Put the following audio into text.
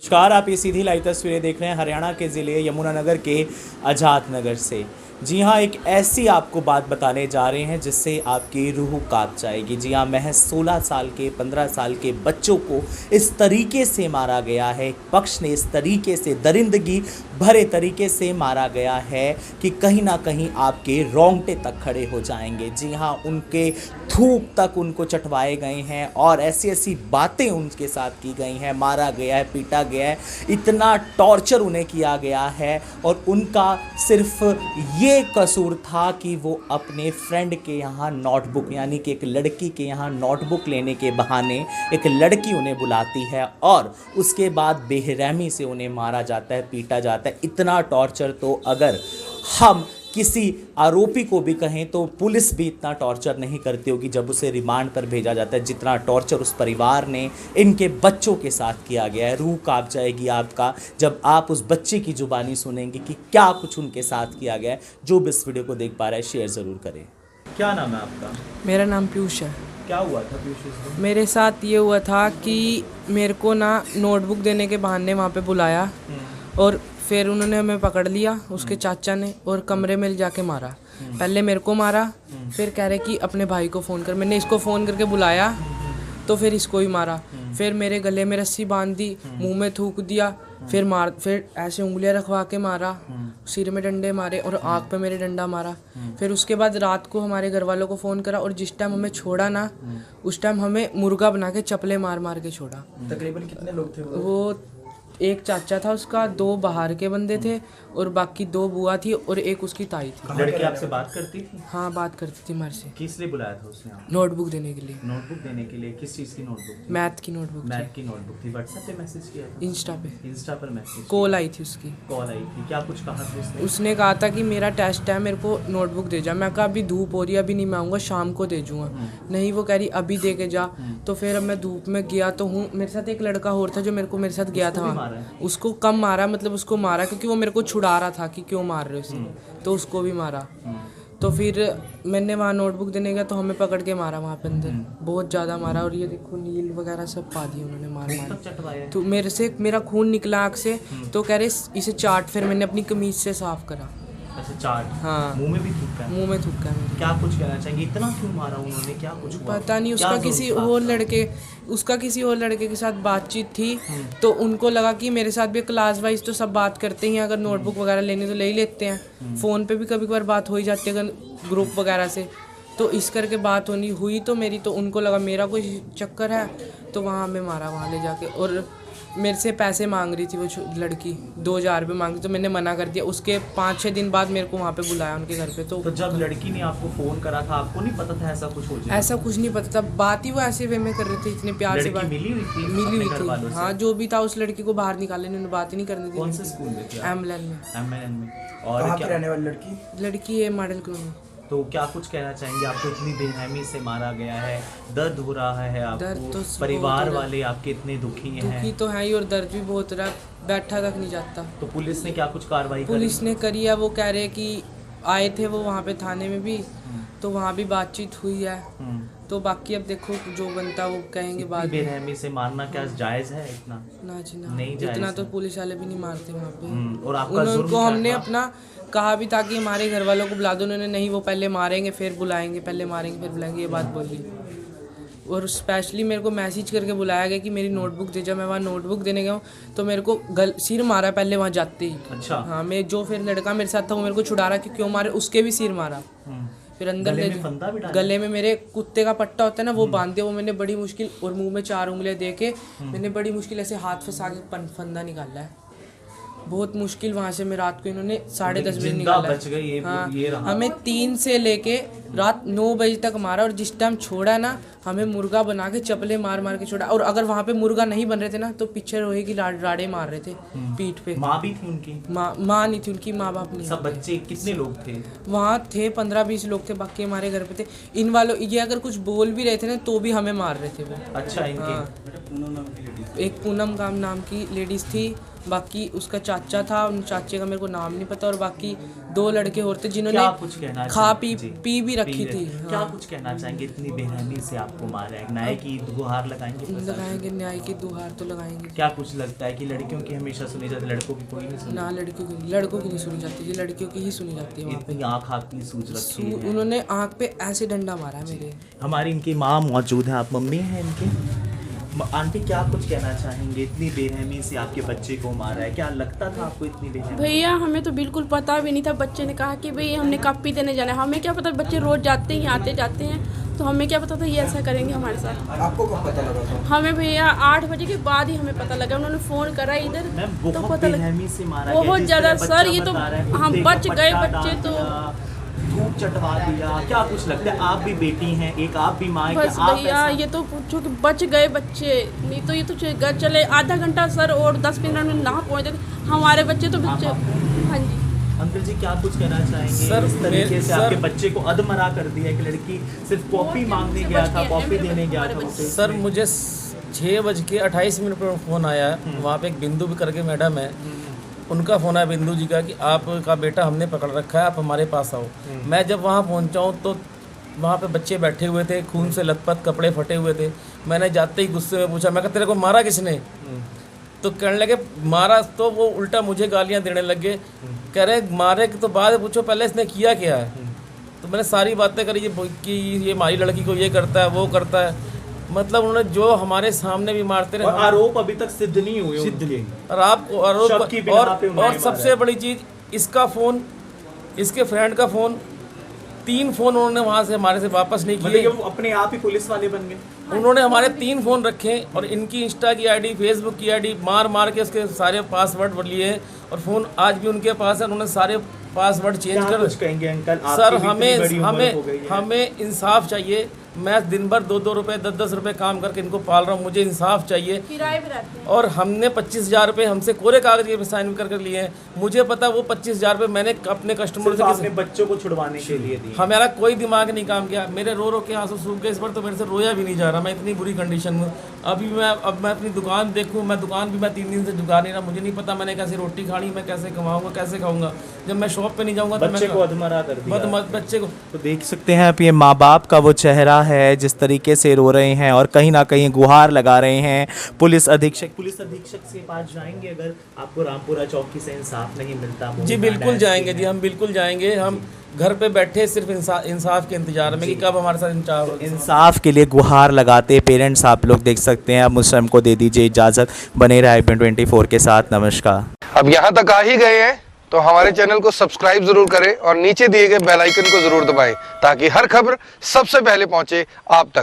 नमस्कार, आप ये सीधी लाइव तस्वीरें देख रहे हैं हरियाणा के ज़िले यमुनानगर के आज़ाद नगर से। जी हाँ, एक ऐसी आपको बात बताने जा रहे हैं जिससे आपकी रूह कांप जाएगी। जी हाँ, महज 16 साल के 15 साल के बच्चों को इस तरीके से मारा गया है, एक पक्ष ने इस तरीके से दरिंदगी भरे तरीके से मारा गया है कि कहीं ना कहीं आपके रोंगटे तक खड़े हो जाएंगे। जी हाँ, उनके थूक तक उनको चटवाए गए हैं और ऐसी ऐसी बातें उनके साथ की गई हैं, मारा गया है, पीटा गया है, इतना टॉर्चर उन्हें किया गया है। और उनका सिर्फ ये कसूर था कि वो अपने फ्रेंड के यहाँ नोटबुक, यानी कि एक लड़की के यहाँ नोटबुक लेने के बहाने एक लड़की उन्हें बुलाती है और उसके बाद बेरहमी से उन्हें मारा जाता है, पीटा जाता है। इतना टॉर्चर तो अगर हम किसी आरोपी को भी कहें तो पुलिस भी इतना टॉर्चर नहीं करती होगी जब उसे रिमांड पर भेजा जाता है, जितना टॉर्चर उस परिवार ने इनके बच्चों के साथ किया गया है। रूह कांप जाएगी आपका जब आप उस बच्चे की जुबानी सुनेंगे कि क्या कुछ उनके साथ किया गया है। जो भी इस वीडियो को देख पा रहा है, शेयर ज़रूर करें। क्या नाम है आपका? मेरा नाम पीयूष है। क्या हुआ था पीयूष? मेरे साथ ये हुआ था कि मेरे को ना नोटबुक देने के बहाने वहाँ पे बुलाया और फिर उन्होंने हमें पकड़ लिया, उसके चाचा ने, और कमरे में ले जाके मारा। पहले मेरे को मारा, फिर कह रहे कि अपने भाई को फ़ोन कर। मैंने इसको फ़ोन करके बुलाया तो फिर इसको ही मारा। फिर मेरे गले में रस्सी बांध दी, मुंह में थूक दिया, फिर ऐसे उंगलियां रखवा के मारा, सिर में डंडे मारे और आँख पे मेरे डंडा मारा। फिर उसके बाद रात को हमारे घर वालों को फ़ोन करा और जिस टाइम हमें छोड़ा ना, उस टाइम हमें मुर्गा बना के चपले मार मार के छोड़ा। तकरीबन कितने लोग थे वो एक चाचा था उसका, 2 बाहर के बंदे थे और बाकी 2 बुआ थी और एक उसकी ताई थी। लड़की आपसे बात करती थी? हाँ, बात करती थी हमारे से। किस लिए बुलाया था उसने आपको? नोटबुक देने के लिए। नोटबुक देने के लिए? किस चीज़ की नोटबुक थी? मैथ की नोटबुक मैथ की नोटबुक थी। व्हाट्सएप पे मैसेज किया था? इंस्टा पे इंस्टा पर मैसेज? कॉल आई थी उसकी। कॉल आई थी, क्या कुछ कहा था उसने? उसने कहा था कि मेरा टेस्ट है, मेरे को नोटबुक दे जा। मैं कहा अभी धूप हो रही है, अभी नहीं मैं आऊँगा, शाम को दे जूँगा। नहीं, वो कह रही अभी दे के जा। तो फिर अब मैं धूप में गया तो हूँ, मेरे साथ एक लड़का और था जो मेरे साथ गया था। उसको कम मारा, मतलब उसको मारा क्योंकि वो मेरे को छुड़ा रहा था कि क्यों मार रहे हो उसे, तो उसको भी मारा। तो फिर मैंने वहाँ नोटबुक देने गया तो हमें पकड़ के मारा वहाँ पे अंदर, बहुत ज़्यादा मारा। और ये देखो नील वगैरह सब पा दिए उन्होंने मार। तो मेरा खून निकला आँख से, तो कह रहे इसे चाट। फिर मैंने अपनी कमीज से साफ करा। अच्छा, चाट? हाँ, मुंह में भी थूका? मुंह में थूका है। क्या कुछ कहना चाहेंगे, इतना क्यों मारा उन्होंने, क्या कुछ हुआ? पता नहीं, उसका किसी और लड़के के साथ बातचीत थी तो उनको लगा कि मेरे साथ भी क्लास वाइज तो सब बात करते ही हैं, अगर नोटबुक वगैरह लेनी तो ले ही लेते हैं। फ़ोन पे भी कभी कभार बात हो ही जाती है अगर ग्रुप वगैरह से, तो इस करके बात हुई तो मेरी, तो उनको लगा मेरा कोई चक्कर है, तो वहाँ हमें मारा वहाँ ले जाके। और मेरे से पैसे मांग रही थी वो लड़की, 2000 रुपये मांग रही, तो मैंने मना कर दिया। उसके 5-6 दिन बाद मेरे को वहाँ पे बुलाया उनके घर पे। तो जब लड़की ने आपको फ़ोन करा था, आपको नहीं पता था ऐसा कुछ हो जाएगा? ऐसा कुछ नहीं पता था, बात ही वो ऐसे वे में कर रहे थे, इतने प्यार से बात। मिली हुई थी। हाँ, जो भी था उस लड़की को बाहर निकाले, उन्होंने बात ही नहीं करनी थी। कौन से स्कूल में थी? एमएलएन में। और कहाँ क्या पे रहने वाली लड़की है मॉडल कॉलोनी। तो क्या कुछ कहना चाहेंगे? आपको इतनी बेरहमी से मारा गया है, दर्द हो रहा है आपको? दर्द तो परिवार वाले आपके इतने दुखी हैं? दुखी तो है ही, और दर्द भी बहुत हो रहा है, बैठा तक नहीं जाता। तो पुलिस ने क्या कुछ कार्रवाई करी? पुलिस ने करी है, वो कह रहे कि आए थे वो वहाँ पे थाने में भी, तो वहाँ भी बातचीत हुई है। तो बाकी अब देखो जो बनता वो कहेंगे। बाद बेरहमी से मारना क्या जायज़ है? इतना ना जी ना, नहीं जायज़। इतना तो पुलिस वाले भी नहीं मारते वहाँ पे। और आपका उनको हमने अपना कहा भी था कि हमारे घर वालों को बुला दो, उन्होंने नहीं, वो पहले मारेंगे फिर बुलाएंगे, पहले मारेंगे फिर बुलाएंगे, ये बात बोली। और स्पेशली मेरे को मैसेज करके बुलाया गया कि मेरी नोटबुक दे जा। मैं वहाँ नोटबुक देने गया हूँ तो मेरे को सिर मारा पहले वहाँ जाते ही। अच्छा। हाँ, मैं जो फिर लड़का मेरे साथ था वो मेरे को छुड़ा रहा कि क्यों मारे, उसके भी सिर मारा। फिर अंदर गले में मेरे कुत्ते का पट्टा होता है ना, वो बांध दिया। वो मैंने बड़ी मुश्किल, और मुंह में 4 उंगलियां दे के मैंने बड़ी मुश्किल ऐसे हाथ फंसा के फंदा निकाला है। बहुत मुश्किल वहाँ से मैं रात को, इन्होंने 10:30 बजे निकाला। बच गई ये, हाँ, ये रहा। हमें 3 से लेके रात 9 बजे तक मारा, और जिस टाइम छोड़ा ना हमें मुर्गा बना के चपले मार मार के छोड़ा। और अगर वहाँ पे मुर्गा नहीं बन रहे थे ना तो पीछे रोहे की राड़े मार रहे थे पीठ पे। माँ भी थी उनकी? माँ नहीं थी उनकी, माँ बाप नहीं। सब बच्चे कितने लोग थे वहाँ? थे 15-20 लोग थे, बाकी हमारे घर पे थे। इन वालों ये अगर कुछ बोल भी रहे थे ना तो भी हमें मार रहे थे वो। अच्छा, इनके? हाँ, एक पूनम नाम की लेडीज़ थी, बाकी उसका चाचा था, चाचे का मेरे को नाम नहीं पता, और बाकी 2 लड़के और थे जिन्होंने कुछ कहना पी भी रखी थी, क्या हाँ। कुछ कहना चाहेंगे, इतनी बेरहमी से आपको मारा है, न्याय की गुहार लगाएंगे प्रशासन? लगाएंगे, न्याय की दुहार तो लगाएंगे। क्या कुछ लगता है कि लड़कियों की हमेशा सुनी जाती, लड़कों की कोई नहीं सुनी? ना लड़कों की नहीं सुनी जाती जी, लड़कियों की ही सुनी जाती है वहाँ पे। इतनी आँख आपकी सूझ रखी है। उन्होंने आँख पे ऐसे डंडा मारा है मेरे। हमारी इनकी माँ मौजूद है, आप मम्मी हैं इनकी। आंटी क्या कुछ कहना चाहेंगे, इतनी बेरहमी से आपके बच्चे को मारा है, क्या लगता था आपको इतनी बेरहमी? भैया हमें तो बिल्कुल पता भी नहीं था। बच्चे ने कहा कि भाई हमने कॉपी देने जाना है, हमें क्या पता, बच्चे रोज जाते हैं आते जाते हैं, तो हमें क्या पता था ये ऐसा करेंगे हमारे साथ। आपको कब पता लगा था? हमें भैया 8 बजे के बाद ही हमें पता लगा, उन्होंने फ़ोन करा इधर मैम तो बहुत पता लगा। बेरहमी से मारा गया, बहुत जिस ज़्यादा तरह सर, बच्चा ये तो बता रहा है, हम कुत्ते बच का गए पट्टा बच्चे डाल तो। दिया, धूप चटवा दिया, क्या कुछ लगता है? आप भी बेटी हैं, एक आप भी माँ हैं, बस क्या आप भैया ऐसा- ये तो पूछो कि बच गए बच्चे, नहीं तो ये तो चले आधा घंटा सर और 10 मिनट में ना पहुँचते थे हमारे बच्चे तो बच्चे। हाँ जी अंकल जी क्या कुछ कहना चाहेंगे? सर, इस तरीके से सर- आपके बच्चे को अधमरा कर दिया, एक लड़की सिर्फ कॉपी मांगने गया था, कॉपी देने गया था उसे। सर मुझे 6:28 पर फ़ोन आया है, वहाँ पे एक बिंदु भी करके मैडम है, उनका फ़ोन है बिंदु जी का कि आपका बेटा हमने पकड़ रखा है, आप हमारे पास आओ। मैं जब वहाँ पहुँचा हूँ तो वहाँ पे बच्चे बैठे हुए थे, खून से लथपथ, कपड़े फटे हुए थे। मैंने जाते ही गुस्से में पूछा, मैं कहा तेरे को मारा किसने? तो कहने लगे मारा, तो वो उल्टा मुझे गालियाँ देने लगे, कह रहे मारे के तो बाद पूछो पहले इसने किया क्या है। तो मैंने सारी बातें करी कि ये हमारी लड़की को ये करता है वो करता है, मतलब उन्होंने जो हमारे सामने भी मारते रहे। और आरोप अभी तक सिद्ध नहीं हुए उनके। और आपको आरोप शक की बिना पे उन्होंने और सबसे मारा। बड़ी चीज़, इसका फ़ोन, इसके फ्रेंड का फ़ोन, 3 फ़ोन उन्होंने वहाँ से हमारे से वापस नहीं मतलब किए। कि वो अपने आप ही पुलिस वाले बन गए। उन्होंने हमारे 3 फ़ोन रखे और इनकी इंस्टा की आईडी, फेसबुक की आईडी मार के उसके सारे पासवर्ड लिए और फ़ोन आज भी उनके पास है। उन्होंने सारे पासवर्ड चेंज क्या कर। कुछ कहेंगे अंकल? सर आपकी भी इतनी बड़ी उम्र हो गई है। हमें इंसाफ चाहिए। मैं दिन भर 2-2 रुपये 10-10 रुपये काम करके इनको पाल रहा हूँ, मुझे इंसाफ चाहिए। किराए पे रहते हैं। और हमने 25,000 रुपये हमसे कोरे कागज के साइन कर लिए हैं। मुझे पता वो 25,000 रुपये मैंने अपने कस्टमर सिर्फ से अपने बच्चों को छुड़वाने के लिए दिए। हमारा कोई दिमाग नहीं काम किया। मेरे रो के आंसू सूख गए, इस बार तो मेरे से रोया भी नहीं जा रहा, मैं इतनी बुरी कंडीशन में। अब मैं अपनी दुकान देखूँ, मैं दुकान भी मैं 3 दिन से झुका नहीं रहा। मुझे नहीं पता मैंने कैसे रोटी खानी, मैं कैसे कमाऊँगा, कैसे खाऊंगा। जब मैं शॉप पे नहीं जाऊँगा तो बच्चे को अधमरा कर दिया। बच्चे को तो देख सकते हैं आप, ये माँ बाप का वो चेहरा है जिस तरीके से रो रहे हैं और कहीं ना कहीं गुहार लगा रहे हैं। पुलिस अधीक्षक के पास जाएंगे अगर आपको रामपुरा चौकी से इंसाफ नहीं मिलता? जी बिल्कुल जाएंगे जी, हम बिल्कुल जाएंगे। हम घर पे बैठे सिर्फ इंसाफ के इंतजार में कि कब हमारे साथ इंसाफ होगा। इंसाफ के लिए गुहार लगाते पेरेंट्स आप लोग देख सकते हैं। अब मुस्लिम को दे दीजिए इजाज़त, बने रहे IPN24 के साथ। नमस्कार। अब यहाँ तक आ ही गए हैं तो हमारे चैनल को सब्सक्राइब जरूर करें और नीचे दिए गए बेल आइकन को जरूर दबाएं ताकि हर खबर सबसे पहले पहुंचे आप तक।